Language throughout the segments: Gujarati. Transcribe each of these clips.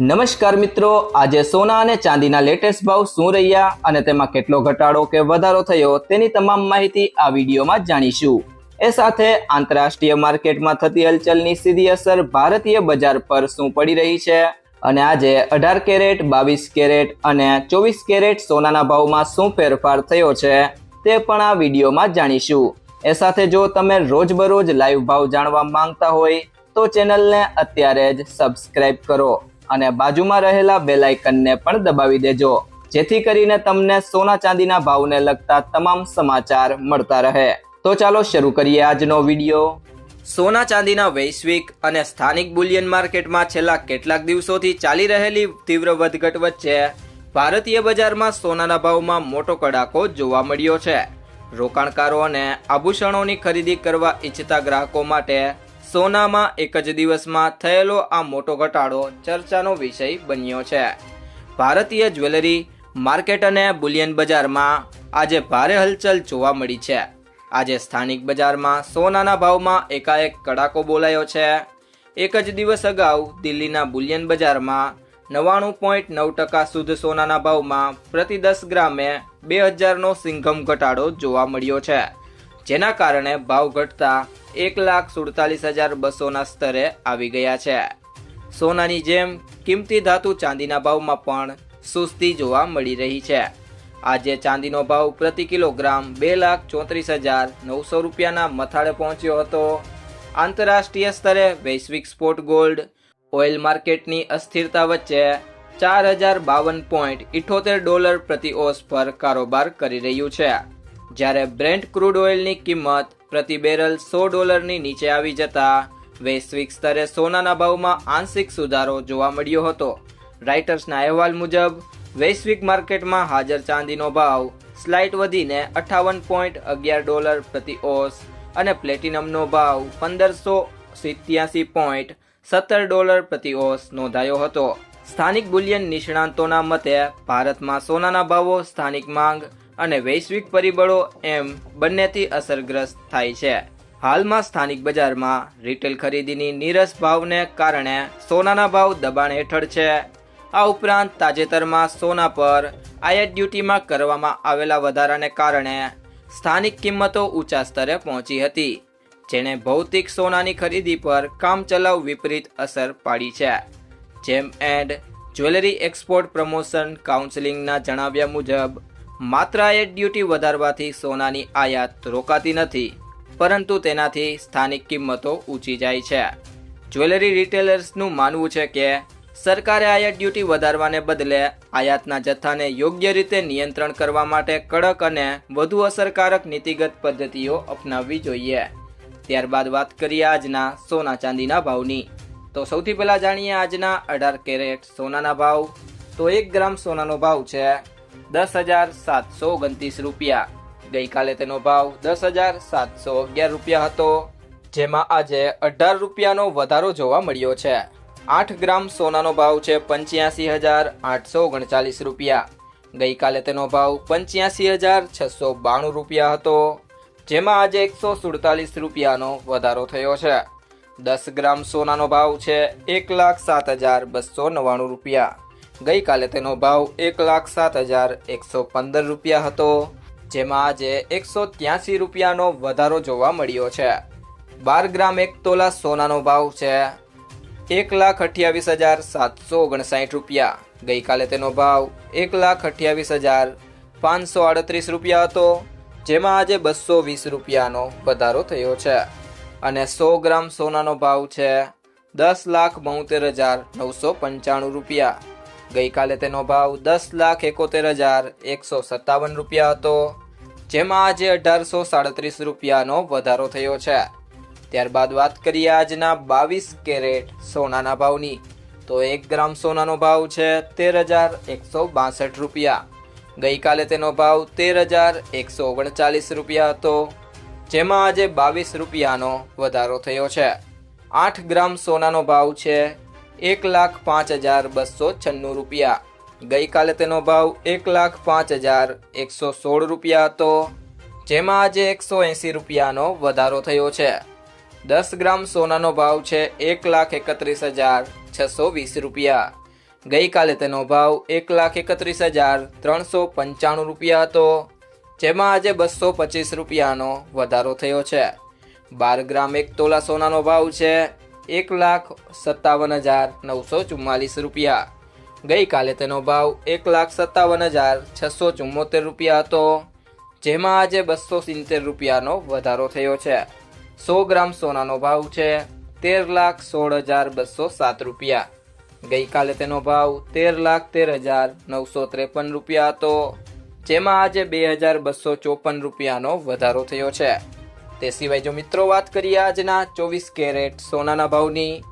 નમસ્કાર મિત્રો, આજે સોના અને ચાંદીના લેટેસ્ટ ભાવ શું રહ્યા અને તેમાં કેટલો ઘટાડો કે વધારો થયો તેની તમામ માહિતી આ વિડીયોમાં જાણીશું। એ સાથે આંતરરાષ્ટ્રીય માર્કેટમાં થતી હલચલની સીધી અસર ભારતીય બજાર પર શું પડી રહી છે અને આજે 18 કેરેટ, 22 કેરેટ અને 24 કેરેટ સોનાના ભાવમાં શું ફેરફાર થયો છે તે પણ આ વિડીયોમાં જાણીશું। એ સાથે જો તમે રોજબરોજ લાઈવ ભાવ જાણવા માંગતા હોય તો ચેનલને અત્યારે જ સબસ્ક્રાઇબ કરો અને બાજુમાં રહેલા બેલ આઇકનને પણ દબાવી દેજો, જેથી કરીને તમને સોના ચાંદીના ભાવને લગતા તમામ સમાચાર મળતા રહે। તો ચાલો શરૂ કરીએ આજનો વિડીયો। સોના ચાંદીના વૈશ્વિક અને સ્થાનિક બુલિયન માર્કેટમાં છેલ્લા કેટલાક દિવસોથી ચાલી રહેલી તીવ્ર વધઘટ વચ્ચે ભારતીય બજારમાં સોનાના ભાવમાં મોટો કડાકો જોવા મળ્યો છે। રોકાણકારો અને આભૂષણોની ખરીદી કરવા ઈચ્છતા ગ્રાહકો માટે સોનામાં એક જ દિવસમાં થયેલો આ મોટો ઘટાડો ચર્ચાનો વિષય બન્યો છે। ભારતીય જ્વેલરી માર્કેટ અને બુલિયન બજારમાં આજે ભારે હલચલ જોવા મળી છે। આજે સ્થાનિક બજારમાં સોનાના ભાવમાં એકાએક કડાકો બોલાયો છે। એક જ દિવસ અગાઉ દિલ્હીના બુલિયન બજારમાં 99.9% શુદ્ધ સોનાના ભાવમાં પ્રતિ 10 ગ્રામે 2000નો સિંઘમ ઘટાડો જોવા મળ્યો છે, જેના કારણે ભાવ ઘટતા 1,47,200ના સ્તરે આવી ગયા છે। સોનાની જેમ કિંમતી ધાતુ ચાંદીના ભાવમાં પણ સુસ્તી જોવા મળી રહી છે। આજે ચાંદીનો ભાવ પ્રતિ કિલોગ્રામ 2,34,900 રૂપિયાના મથાળે પહોંચ્યો હતો। આંતરરાષ્ટ્રીય સ્તરે વૈશ્વિક સ્પોટ ગોલ્ડ ઓઇલ માર્કેટની અસ્થિરતા વચ્ચે $4,052.78 પ્રતિ ઓસ પર કારોબાર કરી રહ્યું છે, જ્યારે બ્રેન્ટ ક્રૂડ ઓઇલની કિંમત પ્રતિ બેરલ $100ની નીચે આવી જતા વૈશ્વિક સ્તરે સોનાના ભાવમાં આંશિક સુધારો જોવા મળ્યો હતો। રાઇટર્સના અહેવાલ મુજબ વૈશ્વિક માર્કેટમાં હાજર ચાંદીનો ભાવ સ્લાઇટ વધીને $58.11 પ્રતિ ઓસ અને પ્લેટિનમનો ભાવ $1,587.17 પ્રતિ ઓસ નોંધાયો હતો। સ્થાનિક બુલિયન નિષ્ણાંતોના મતે ભારતમાં સોનાના ભાવો સ્થાનિક માંગ અને વૈશ્વિક પરિબળો એમ બંનેથી અસરગ્રસ્ત થાય છે। હાલમાં સ્થાનિક બજારમાં રિટેલ ખરીદીની નીરસ ભાવને કારણે સોનાના ભાવ દબાણ હેઠળ છે। આ ઉપરાંત તાજેતરમાં સોના પર આયાત ડ્યુટીમાં કરવામાં આવેલા વધારાને કારણે સ્થાનિક કિંમતો ઊંચા સ્તરે પહોંચી હતી, જેણે ભૌતિક સોનાની ખરીદી પર કામચલાઉ વિપરીત અસર પાડી છે। જેમ એન્ડ જ્વેલરી એક્સપોર્ટ પ્રમોશન કાઉન્સિલિંગના જણાવ્યા મુજબ માત્ર આયાત ડ્યુટી વધારવાથી સોનાની આયાત રોકાતી નથી, પરંતુ તેનાથી સ્થાનિક કિંમતો ઊંચી જાય છે। જ્વેલરી રિટેલર્સનું માનવું છે કે સરકારે આયાત ડ્યુટી વધારવાને બદલે આયાતના જથ્થાને યોગ્ય રીતે નિયંત્રણ કરવા માટે કડક અને વધુ અસરકારક નીતિગત પદ્ધતિઓ અપનાવવી જોઈએ। ત્યારબાદ વાત કરીએ આજના સોના ચાંદીના ભાવની। તો સૌથી પહેલા જાણીએ આજના 18 કેરેટ સોનાના ભાવ। તો 1 ગ્રામ સોનાનો ભાવ છે 10,729 રૂપિયા। ગઈકાલે તેનો ભાવ 10,711 રૂપિયા હતો, જેમાં આજે 18 રૂપિયાનો વધારો જોવા મળ્યો છે। 8 ગ્રામ સોનાનો ભાવ છે 85,839 રૂપિયા। ગઈકાલે તેનો ભાવ 85,692 રૂપિયા હતો, જેમાં આજે 147 રૂપિયાનો વધારો થયો છે। 10 ગ્રામ સોનાનો ભાવ છે 1,07,299 રૂપિયા। ગઈકાલે તેનો ભાવ 1,07,115 રૂપિયા હતો, જેમાં આજે 183 રૂપિયાનો વધારો જોવા મળ્યો છે। 12 ગ્રામ 1 તોલા સોનાનો ભાવ છે 1,28,759 રૂપિયા। ગઈકાલે તેનો ભાવ 1,28,538 રૂપિયા હતો, જેમાં આજે 220 રૂપિયાનો વધારો થયો છે। અને 100 ગ્રામ સોનાનો ભાવ છે 10,72,995 રૂપિયા। ગઈકાલે તેનો ભાવ 10,71,157 રૂપિયા હતો, જેમાં આજે 1,837 રૂપિયાનો વધારો થયો છે। ત્યારબાદ વાત કરીએ આજના 22 કેરેટ સોનાના ભાવની। તો 1 ગ્રામ સોનાનો ભાવ છે 13,162 રૂપિયા। ગઈકાલે તેનો ભાવ 13,139 રૂપિયા હતો, જેમાં આજે 22 રૂપિયાનો વધારો થયો છે। 8 ગ્રામ સોનાનો ભાવ છે 1,05,296 રૂપિયા। ગઈકાલે તેનો ભાવ 1,05,116 રૂપિયા હતો, જેમાં આજે 180 રૂપિયાનો વધારો થયો છે। 10 ગ્રામ સોનાનો ભાવ છે 1,31,620 રૂપિયા। ગઈકાલે તેનો ભાવ 1,31,395 રૂપિયા હતો, જેમાં આજે 225 રૂપિયાનો વધારો થયો છે. 12 ગ્રામ 1 તોલા સોનાનો ભાવ છે 1,57,944 રૂપિયા. ગઈકાલે તેનો ભાવ 1,57,674 રૂપિયા હતો, જેમાં આજે 270 રૂપિયાનો વધારો થયો છે. 100 ગ્રામ સોનાનો ભાવ છે 13,16,207 રૂપિયા. ગઈકાલે તેનો ભાવ 13,13,953 રૂપિયા હતો, જેમાં આજે 2,254 રૂપિયાનો વધારો થયો છે. તે સિવાય જો મિત્રો વાત કરીએ આજના 24 કેરેટ સોનાના ભાવની,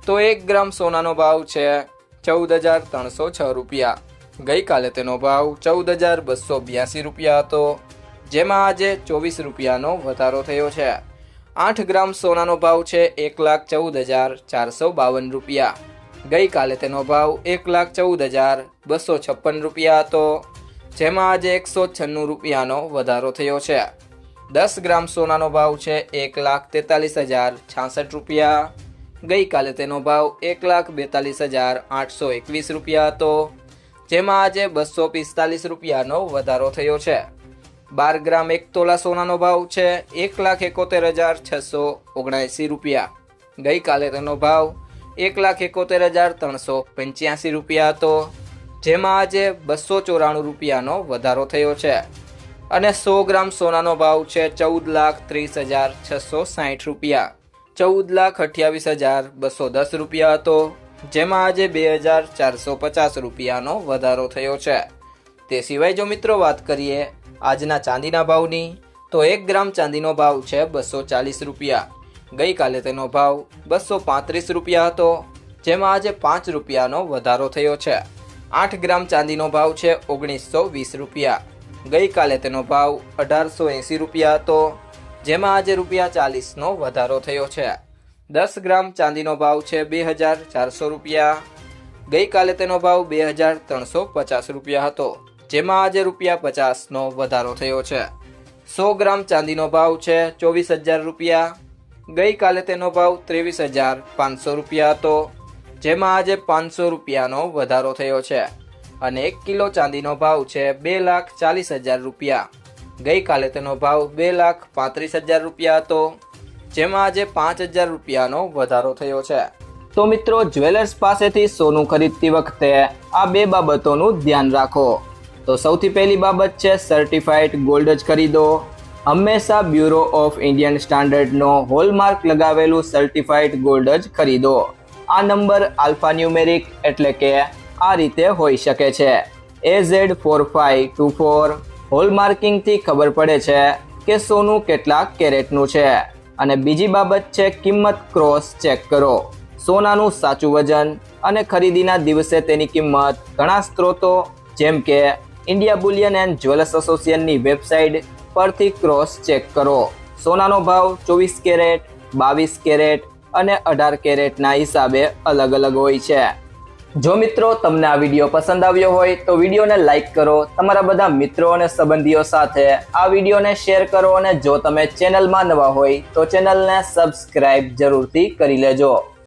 તો 1 ગ્રામ સોનાનો ભાવ છે 14,306 રૂપિયા. ગઈકાલે તેનો ભાવ 14,282 રૂપિયા હતો, જેમાં આજે 24 રૂપિયાનો વધારો થયો છે. 8 ગ્રામ સોનાનો ભાવ છે 1,14,452 રૂપિયા. ગઈકાલે તેનો ભાવ 1,14,256 રૂપિયા હતો, જેમાં આજે 196 રૂપિયાનો વધારો થયો છે. 10 ગ્રામ સોનાનો ભાવ છે 1,43,066 રૂપિયા. ગઈકાલે તેનો ભાવ 1,42,821 રૂપિયા હતો, જેમાં આજે 245 રૂપિયાનો વધારો થયો છે. 12 ગ્રામ 1 તોલા સોનાનો ભાવ છે 1,71,679 રૂપિયા. ગઈકાલે તેનો ભાવ 1,71,385 રૂપિયા હતો, જેમાં આજે 294 રૂપિયાનો વધારો થયો છે. અને 100 ગ્રામ સોનાનો ભાવ છે 14,30,660 રૂપિયા. 14,28,210 રૂપિયા હતો, જેમાં આજે 2,450 રૂપિયાનો વધારો થયો છે. તે સિવાય જો મિત્રો વાત કરીએ આજના ચાંદીના ભાવની, તો 1 ગ્રામ ચાંદીનો ભાવ છે 240 રૂપિયા. ગઈકાલે તેનો ભાવ 235 રૂપિયા હતો, જેમાં આજે 5 રૂપિયાનો વધારો થયો છે. 8 ગ્રામ ચાંદીનો ભાવ છે 1,920 રૂપિયા. ગઈકાલે તેનો ભાવ 1,880 રૂપિયા હતો, જેમાં આજે ₹40નો વધારો થયો છે. 10 ગ્રામ ચાંદીનો ભાવ છે 2,400 રૂપિયા. ગઈકાલે તેનો ભાવ 2,350 રૂપિયા હતો, જેમાં આજે ₹50નો વધારો થયો છે. 100 ગ્રામ ચાંદીનો ભાવ છે 24,000 રૂપિયા. ગઈકાલે તેનો ભાવ 23,500 રૂપિયા હતો, જેમાં આજે 500 રૂપિયાનો વધારો થયો છે. અને 1 કિલો ચાંદીનો ભાવ છે 2,40,000 રૂપિયા. ગઈકાલે તેનો ભાવ 2,35,000 રૂપિયા હતો, જેમાં આજે 5,000 રૂપિયાનો વધારો થયો છે. તો મિત્રો, જ્વેલર્સ પાસેથી સોનું ખરીદતી વખતે આ 2 બાબતોનું ધ્યાન રાખો. તો સૌથી પહેલી બાબત છે સર્ટિફાઈડ ગોલ્ડ જ ખરીદો. હંમેશા બ્યુરો ઓફ ઇન્ડિયન સ્ટાન્ડર્ડનો હોલમાર્ક લગાવેલું સર્ટિફાઈડ ગોલ્ડ જ ખરીદો. આ નંબર આલ્ફાન્યુમેરિક એટલે કે આ રીતે હોઈ શકે છે. AZ4524 હોલમાર્કિંગથી ખબર પડે છે કે સોનું કેટલા કેરેટનું છે. અને બીજી બાબત છે કિંમત ક્રોસ ચેક કરો. સોનાનું સાચું વજન અને ખરીદીના દિવસે તેની કિંમત ઘણા સ્ત્રોતો જેમ કે ઇન્ડિયા બુલિયન એન્ડ જ્વેલર્સ એસોસિએશનની વેબસાઇટ પરથી ક્રોસ ચેક કરો. સોનાનો ભાવ 24 કેરેટ, 22 કેરેટ અને 18 કેરેટના હિસાબે અલગ અલગ હોય છે. જો મિત્રો તમને આ વિડીયો પસંદ આવ્યો હોય તો વિડીયોને લાઈક કરો, તમારા બધા મિત્રો અને સંબંધીઓ સાથે આ વિડીયોને શેર કરો અને જો તમે ચેનલમાં નવા હોય તો ચેનલને સબસ્ક્રાઇબ જરૂરથી કરી લેજો.